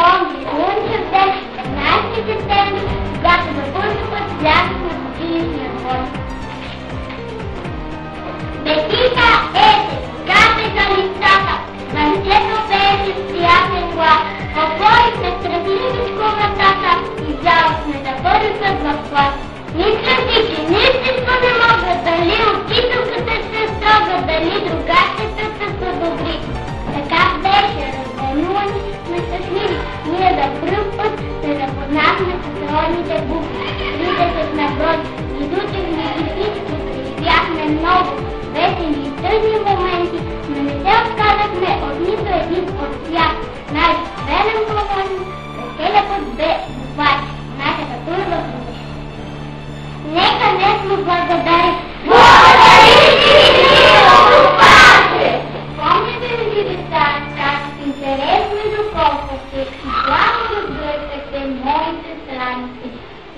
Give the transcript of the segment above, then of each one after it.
Помни слънчев ден, 15 септември, когато за първи път влязохме в училищния двор. Бетика ете, гате за лицата, на лицето пееше с приятен глас. Отворихме страхливичко вратата и взявахме за първи път в клас. Мисля си, че нищичко не мога, дали учителката ще строга, дали другачетата са добри. Така беше, развълнувани сме щастливи, ние за пръв път се запознахме с родните букви. 30 на брой, изучихме ги всички, преживяхме много весели и тъжни моменти, но не се отказахме от нито един от тях. Най-верен говорим, веселя път бе буквач, нашата първа година. Нека днес му благодарим. Благодарим ти, букваче! Помните ли деца, как интересно и доколкохте и славно разгъркахте моите страници.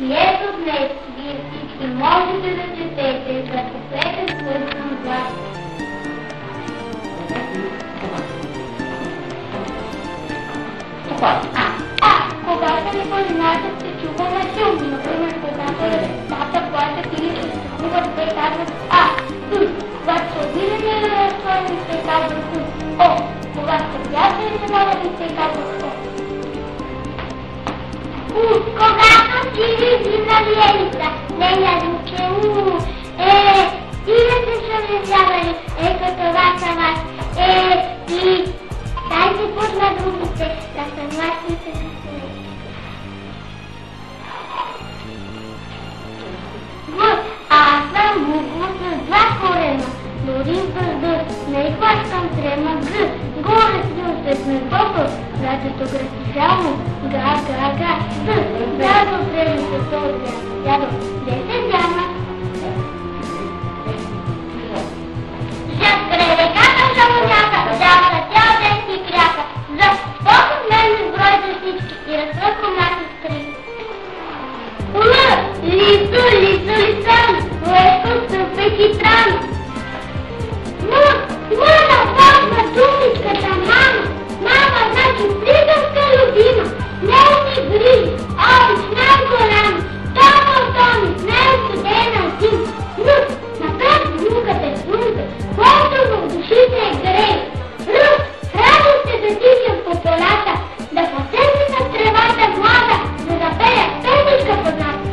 И ето днес вие всички можете да четете ръкопетен свързан глас. Когато ни познават, се чуваме силно. Например, когато децата плачат или се страхуват, те казват когато са обидени или разстроени, те казват когато са приятели, се молят и те казват когато си изгинали елица, нея руке, и не се шавлявали, като вас, и дайте път на другите, да съгласните с това. Аз съм буква с два корена, дори с Д, не хващам трема Г, горе си усетме фото, радиото графикално, га, Д, дядо дрели се този, дядо, де се взяма? Жак реката шамоняка, дявата цял ден си кряка, за способ мен изброй за всички и разпръквам наши скри. Лицо, леско стъпе хитрано. Мама, папа, думичката, мама, значи приказка любима, дневни грижи, обич най-голяма, томи, най-студена зима. Направи внуката слунце, който в душите е грей. Радост е да тичам по полята, да посети на тревата млада, да запея песничка позната.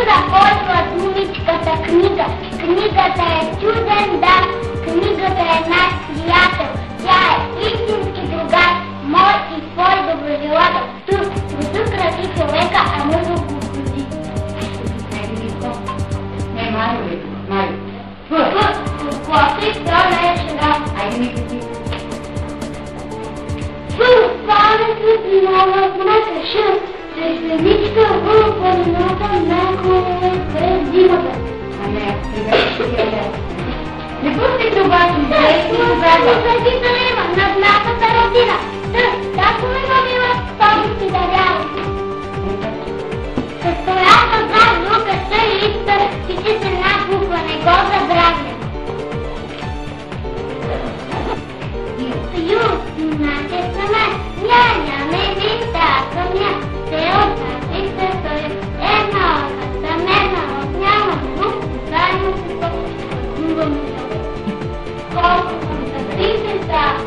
Започва думичката книга. Книгата е чуден дар, книгата е наш приятел. Тя е истински другар, мой и твой доброжелател. Тук краси човека, а мъжо го буди. Не, Марио. Класик, това не е шега. Айде ми кажи. Палецът и нова знака Ш. Срещеничка в планината някога през зимата. Не, сега не пусти това си, действо за Виталева, на нашата родина. Както ме мамила, този си дарява. С която знак звука Ш и липса, пише се една буква, не го забравя. Значи са мен, ня, виста, към ня, се отнася се той, една от няма звук, заедно с това, колко съм за 30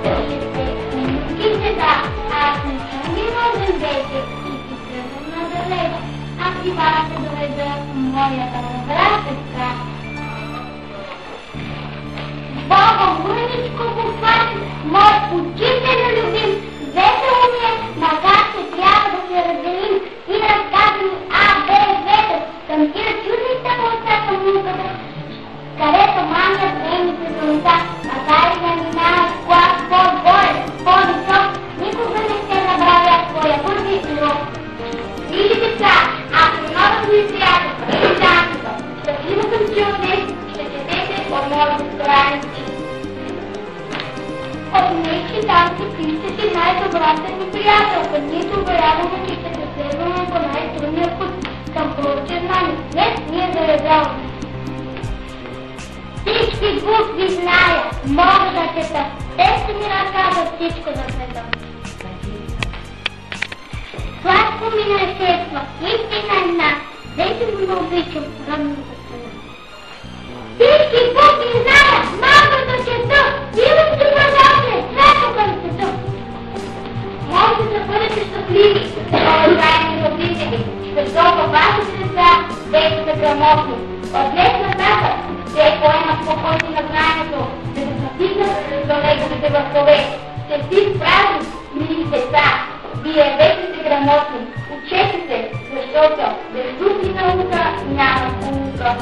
минутки аз не съм ви можен вече и си тръгвам надалеч, аз ти бара се доведа моята братеска. Бога, мъничко букваче, мой учителю любим, весело ми е, макар че трябва да се разделим и разказвам А, Б, В, към тия чудните мълца към внуката, където мамят нейните солнца, макар и да минава в клас по-горе, по-висок, никога не се набравя своя първи урок. Вижте деца, ако много ми приятел, и танцата, щастливо съм чул днес, ще четете от моите страници. От днешни танци пишете си най-добрата ни приятелка. Ние се уверяваме, че ще се следваме по най-трудния път към прочие знание. Днес ние заявяваме. Всички букви зная, мога да чета. Те ще ми разказват всичко за света. Сладко ми наследство, истина една, дето ми обичам родната страна. Всички букви знаят, малкото чето, имам добродетел, свето към света. Може да бъдете щастливи, уважаеми родители, защото вашите деца вече са грамотни. От днес нататък те поемат по пъти на знанието, да се настигнат до неговите върхове. Честит празник, мили деца! Вие вече сте грамотни. Учете се, защото без дух и наука няма полука.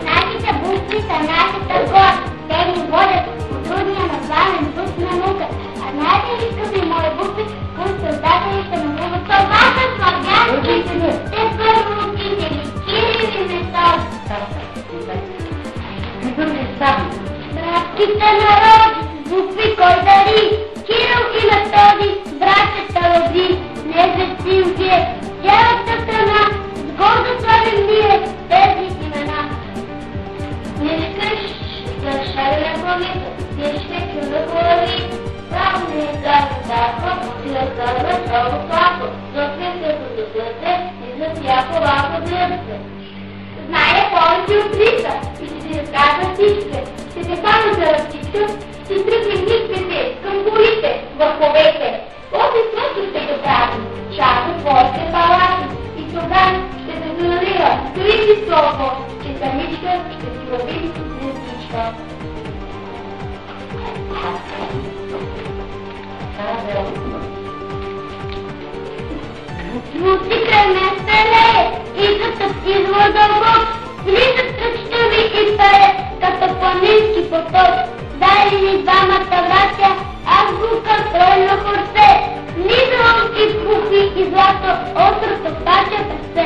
Нашите букви са нашата горд. Те ни водят по трудния наславен път на наука. А знаете ли, скъпи мои букви, които създателите на наука? Това са славянските те първо учители, Кирил и Методий. Братските народи, букви кой дари, Кирил и Методий, братята роди, не застим вие, цялата страна, с гордо славим ние тези имена. Не искаш да шари на главите, не искаш чуда глави, само не издаде тако, и да казва много слабо, защото се подозрете и за всяко лако гледате. Знае повече от лиса и ще си разказва всички. Ще се памя за разчичка, ще тръгне мислите към горите, върховете. После също ще го прави, чака твоите палати. И тогава ще се занарива, дори високо, че самичка ще си лови звездичка. Музика ме стелее, идват извор дълбок, влизат кръчтови и пее, като планински поток. Дали ни двамата братя, аз букам тройно хорце, влизам и в букви и злато, острото пача през се.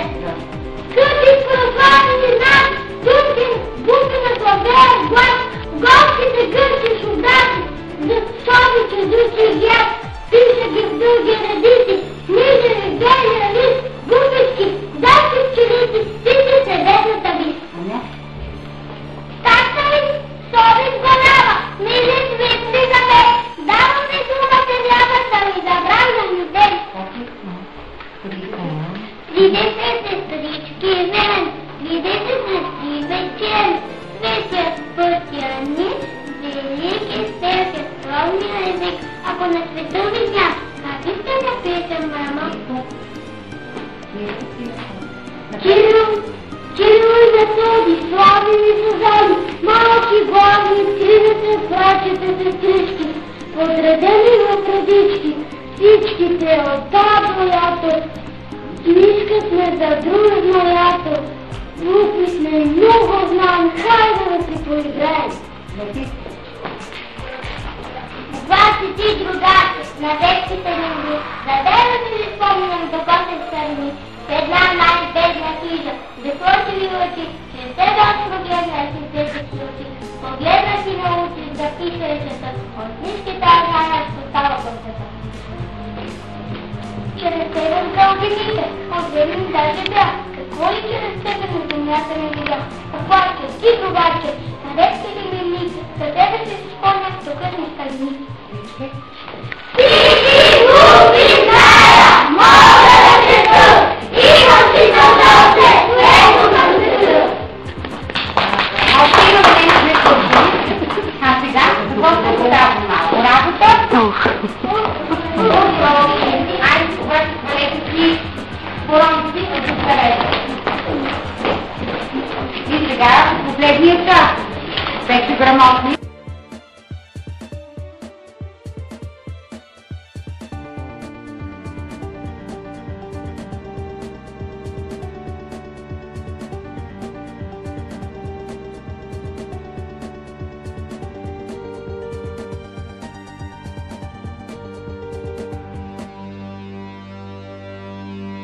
Скъпи прославени нас, букви на славея глас, голките гърчи шудаци, за соби чудучи гяд, пише ги в дълги редици, нижери, гели, лист, буквички, дачи пчелици, пише се десната вис. Такса ли? Соби сголява, мили светли за мен, давам ви думата вярата ми да браням людей. Видете се, старички и мен, видете се, си вечен, светият пътя ни, велики стелки, скромния език, ако на света видя, как искам да пиша, мама? Кирил и Методий, славени съзади, малки главни, кривите братята сестрички, подредени в редички, всичките от това до лято, книжка сме за дружно лято, глупи сме и много знаем, хайде да си поиграем. Вас и ти, другарки, на детските люби, да да си спомням до котен страни, една най-бедна хижа, декото ви очи, че не се дочи погледна си тези случи, погледна си научи да пише речета, от книжките знаят, що става към света. Чрез тебе дължените, отделим даже бях, какво ли чрез тебе на земята не видя? Оплаче, ти другарче, на детските мили, за тебе ще си спомнят до късни скалини. Всички глупи зная, мога да се съл, имам си създълце, което да се съл. А сега, започна да давам малко работа. Айде, когато бъдете си, поромите си да се И сега последния час. Вече грамотни.